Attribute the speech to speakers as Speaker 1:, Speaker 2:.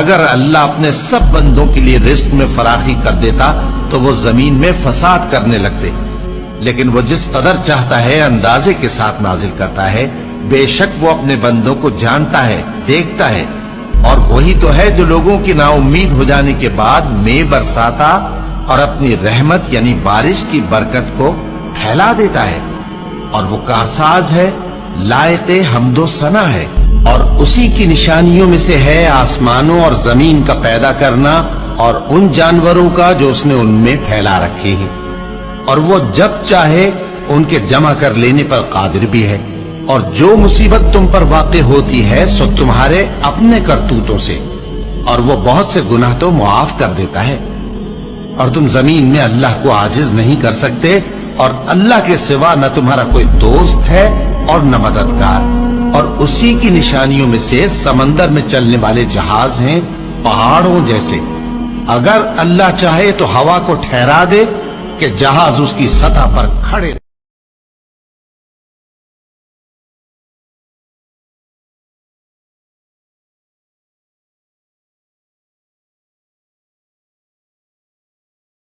Speaker 1: اگر اللہ اپنے سب بندوں کے لیے رزق میں فراخی کر دیتا تو وہ زمین میں فساد کرنے لگتے، لیکن وہ جس قدر چاہتا ہے اندازے کے ساتھ نازل کرتا ہے۔ بے شک وہ اپنے بندوں کو جانتا ہے، دیکھتا ہے، اور وہی تو ہے جو لوگوں کی نا امید ہو جانے کے بعد میں برساتا اور اپنی رحمت یعنی بارش کی برکت کو پھیلا دیتا ہے، اور وہ کارساز ہے، لائق حمد و ثنا ہے۔ اور اسی کی نشانیوں میں سے ہے آسمانوں اور زمین کا پیدا کرنا اور ان جانوروں کا جو اس نے ان میں پھیلا رکھے ہیں، اور وہ جب چاہے ان کے جمع کر لینے پر قادر بھی ہے۔ اور جو مصیبت تم پر واقع ہوتی ہے سو تمہارے اپنے کرتوتوں سے، اور وہ بہت سے گناہ تو معاف کر دیتا ہے۔ اور تم زمین میں اللہ کو عاجز نہیں کر سکتے، اور اللہ کے سوا نہ تمہارا کوئی دوست ہے اور نہ مددگار۔ اور اسی کی نشانیوں میں سے سمندر میں چلنے والے جہاز ہیں پہاڑوں جیسے۔ اگر اللہ چاہے تو ہوا کو ٹھہرا دے کہ جہاز اس کی سطح پر کھڑے